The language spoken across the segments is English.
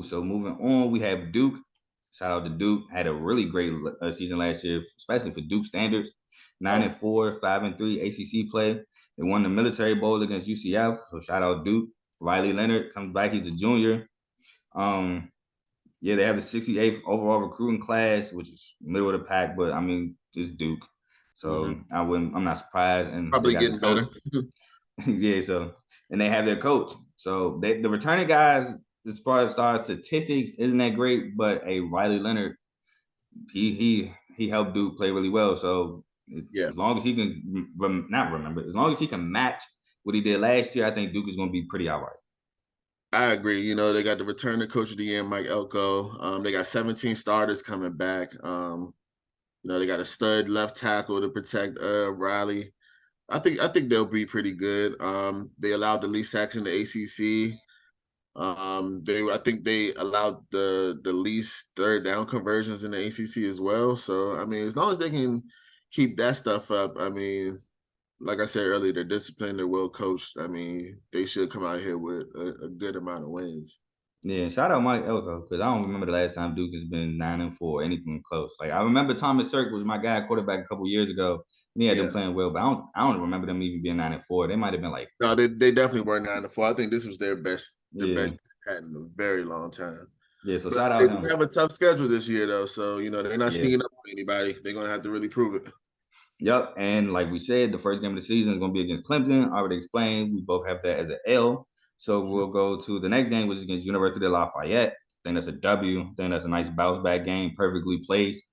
Cool. So moving on, we have Duke. Shout out to Duke. Had a really great season last year, especially for Duke standards. 9-4, 5-3 ACC play. They won the Military Bowl against UCF. So shout out Duke. Riley Leonard comes back. He's a junior. Yeah, they have the 68th overall recruiting class, which is middle of the pack, but I mean, it's Duke. So I'm not surprised. And probably getting better. Yeah, so and they have their coach. So the returning guys, as far as statistics, isn't that great, but a Riley Leonard, he helped Duke play really well. So as long as he can as long as he can match what he did last year, I think Duke is going to be pretty all right. I agree. You know, they got the returning coach of the year, Mike Elko. They got 17 starters coming back. You know, they got a stud left tackle to protect Riley. I think they'll be pretty good. They allowed the least sacks in the ACC. I think they allowed the least third down conversions in the ACC as well. So I mean, as long as they can keep that stuff up, I mean, like I said earlier, they're disciplined, they're well coached. I mean, they should come out here with a good amount of wins. Yeah, shout out Mike Elko, because I don't remember the last time Duke has been 9-4, anything close. Like I remember Thomas Sirk was my guy quarterback a couple years ago. And he had them playing well, but I don't remember them even being 9-4. They might have been like no, they definitely were 9-4. I think this was their best best had in a very long time. Yeah, so shout out him. They have a tough schedule this year though, so you know they're not sneaking up on anybody. They're gonna have to really prove it. Yep, and like we said, the first game of the season is going to be against Clemson. I already explained. We both have that as an L. So we'll go to the next game, which is against University of Lafayette. I think that's a W. I think that's a nice bounce back game, perfectly placed.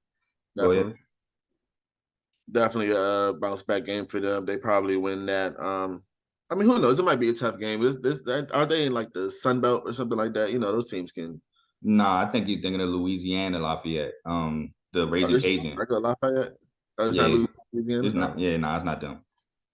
Definitely a bounce back game for them. They probably win that. I mean, who knows? It might be a tough game. Are they in like the Sun Belt or something like that? You know, those teams can. Nah, I think you're thinking of Louisiana Lafayette. The Raising Cajun. Lafayette. It's not Louisiana. It's not. Yeah, it's not them.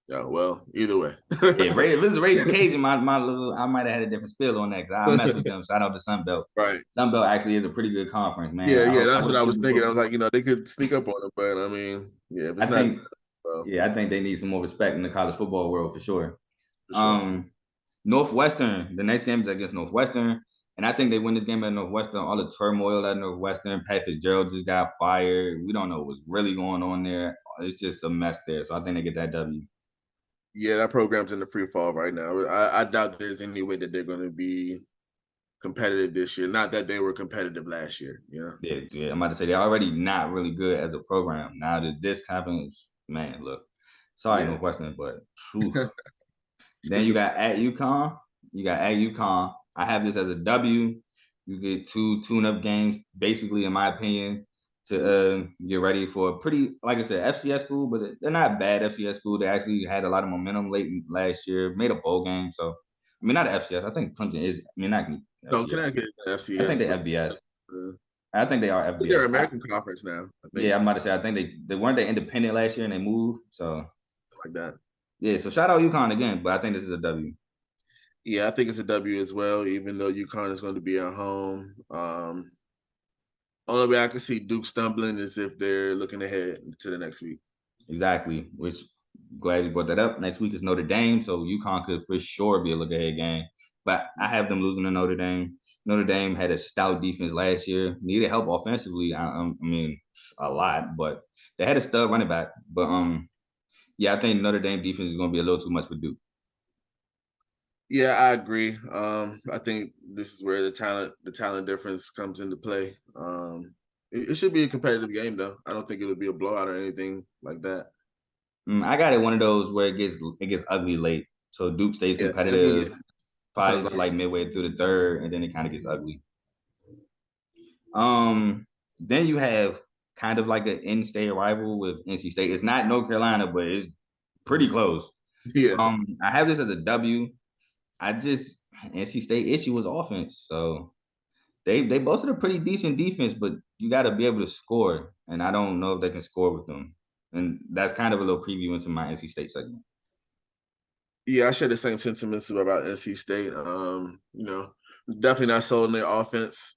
Yeah, well, either way. Yeah, if it's the Raising Cajun, I might have had a different spill on that because I mess with them. Shout out to Sun Belt. Right. Sun Belt actually is a pretty good conference, man. Yeah, that's what I was thinking. I was like, you know, they could sneak up on them, but I mean, yeah, if it's I think they need some more respect in the college football world for sure. Northwestern, the next game is against Northwestern. And I think they win this game at Northwestern. All the turmoil at Northwestern. Pat Fitzgerald just got fired. We don't know what's really going on there. It's just a mess there. So I think they get that W. Yeah, that program's in the free fall right now. I doubt there's any way that they're going to be competitive this year. Not that they were competitive last year. Yeah. I'm about to say they're already not really good as a program. Now that this happens, man, look. Sorry, Northwestern, but then you got at UConn. I have this as a W. You get 2 tune-up games, basically, in my opinion, to get ready for a pretty, like I said, FCS school, but they're not bad FCS school. They actually had a lot of momentum late last year, made a bowl game. So, I mean, not FCS. I think Clemson is. I mean, not FCS. No, Connecticut is FCS. I think they're FBS. I think they are FBS. They're American Conference now. Yeah, I'm about to say. I think they weren't independent last year and they moved. So like that. Yeah, so shout out UConn again, but I think this is a W. Yeah, I think it's a W as well, even though UConn is going to be at home. Only way I can see Duke stumbling is if they're looking ahead to the next week. Exactly, which glad you brought that up. Next week is Notre Dame, so UConn could for sure be a look-ahead game. But I have them losing to Notre Dame. Notre Dame had a stout defense last year, needed help offensively. I mean, a lot, but they had a stud running back. But yeah, I think Notre Dame defense is going to be a little too much for Duke. Yeah, I agree. I think this is where the talent difference comes into play. It should be a competitive game, though. I don't think it'll be a blowout or anything like that. I got it one of those where it gets ugly late. So Duke stays competitive, probably like midway through the third, and then it kind of gets ugly. Then you have kind of like an in-state rival with NC State. It's not North Carolina, but it's pretty close. Yeah. I have this as a W. NC State issue was offense. So they boasted a pretty decent defense, but you got to be able to score. And I don't know if they can score with them. And that's kind of a little preview into my NC State segment. Yeah, I share the same sentiments about NC State. You know, definitely not sold on their offense.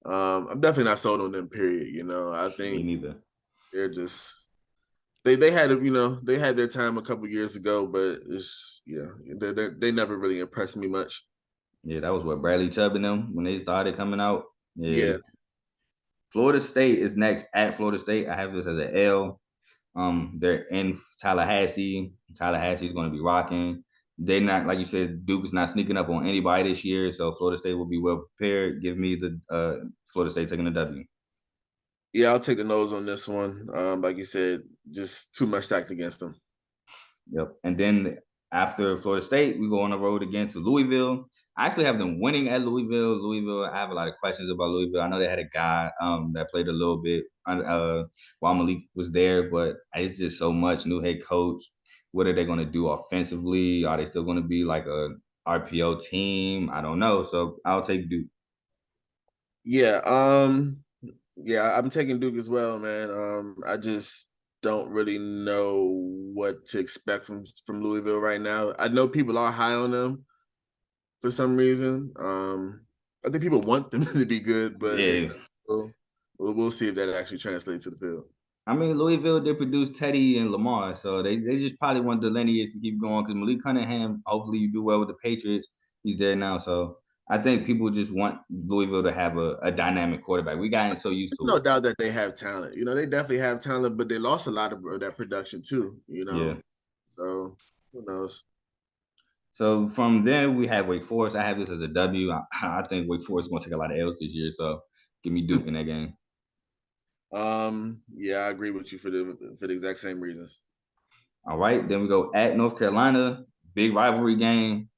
I'm definitely not sold on them, period. You know, I think me neither. They're just they had they had their time a couple years ago, but they never really impressed me much. Yeah, that was what Bradley Chubb and them when they started coming out. Yeah. Yeah. Florida State is next at Florida State. I have this as an L. They're in Tallahassee. Tallahassee is going to be rocking. They're not, like you said, Duke is not sneaking up on anybody this year, so Florida State will be well prepared. Give me the Florida State taking the W. Yeah, I'll take the nose on this one. Like you said, just too much stacked against them. Yep. And then after Florida State, we go on the road again to Louisville. I actually have them winning at Louisville. Louisville, I have a lot of questions about Louisville. I know they had a guy that played a little bit while Malik was there, but it's just so much. New head coach. What are they going to do offensively? Are they still going to be like a RPO team? I don't know. So I'll take Duke. Yeah. Yeah, I'm taking Duke as well, man. I just don't really know what to expect from Louisville right now. I know people are high on them for some reason. I think people want them to be good, but yeah, we'll see if that actually translates to the field. I mean, Louisville did produce Teddy and Lamar, so they just probably want the lineage to keep going because Malik Cunningham, hopefully you do well with the Patriots. He's there now, so I think people just want Louisville to have a dynamic quarterback. We gotten so used to no it. doubt that they have talent. You know, they definitely have talent, but they lost a lot of that production too, you know. Yeah. So who knows? So from there, we have Wake Forest. I have this as a W. I think Wake Forest is going to take a lot of L's this year, so give me Duke in that game. Yeah, I agree with you for the exact same reasons. All right, then we go at North Carolina, big rivalry game.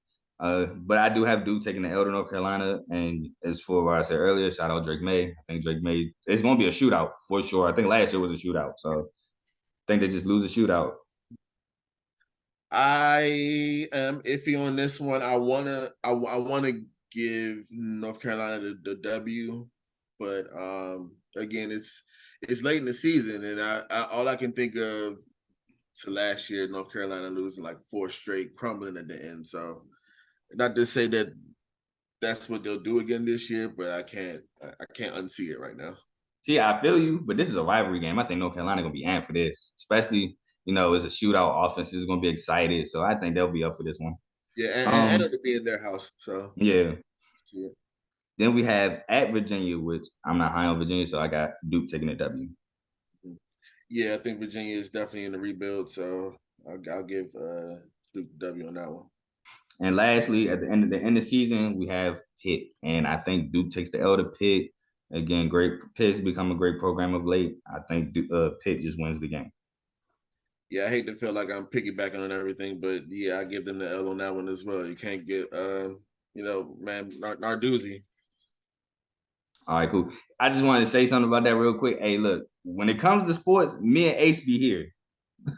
But I do have Duke taking the L to North Carolina. And as for what I said earlier, shout out Drake May. I think Drake May, it's going to be a shootout for sure. I think last year was a shootout. So I think they just lose a shootout. I am iffy on this one. I wanna give North Carolina the W, but again, it's late in the season, and I all I can think of to last year, North Carolina losing like 4 straight, crumbling at the end. So not to say that that's what they'll do again this year, but I can't unsee it right now. See, I feel you, but this is a rivalry game. I think North Carolina gonna be amped for this, especially it's a shootout. Offense is gonna be excited, so I think they'll be up for this one. Yeah, and it'll be in their house. So yeah. Then we have at Virginia, which I'm not high on Virginia, so I got Duke taking a W. Yeah, I think Virginia is definitely in the rebuild, so I'll give Duke W on that one. And lastly, at the end of the season, we have Pitt, and I think Duke takes the L to Pitt. Again, Pitt's become a great program of late. I think Pitt just wins the game. Yeah, I hate to feel like I'm piggybacking on everything, but yeah, I give them the L on that one as well. You can't get, man, Narduzzi. All right, cool. I just wanted to say something about that real quick. Hey, look, when it comes to sports, me and Ace be here.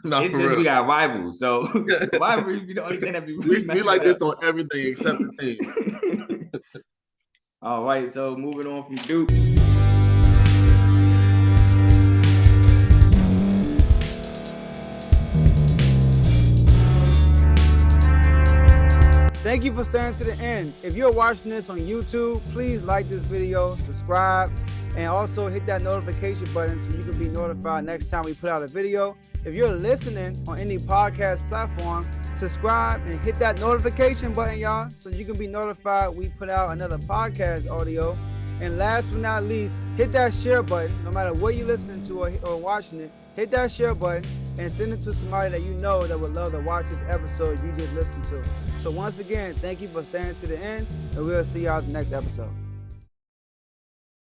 No, it's just real. We got rivals, so rivalry be the only thing that be really we like this on everything except the team. All right, so moving on from Duke. Thank you for staying to the end. If you're watching this on YouTube, please like this video, subscribe, and also hit that notification button so you can be notified next time we put out a video. If you're listening on any podcast platform, subscribe and hit that notification button, y'all, so you can be notified we put out another podcast audio. And last but not least, hit that share button. No matter what you're listening to or watching it, hit that share button and send it to somebody that you know that would love to watch this episode you just listened to. So once again, thank you for staying to the end, and we'll see y'all at the next episode.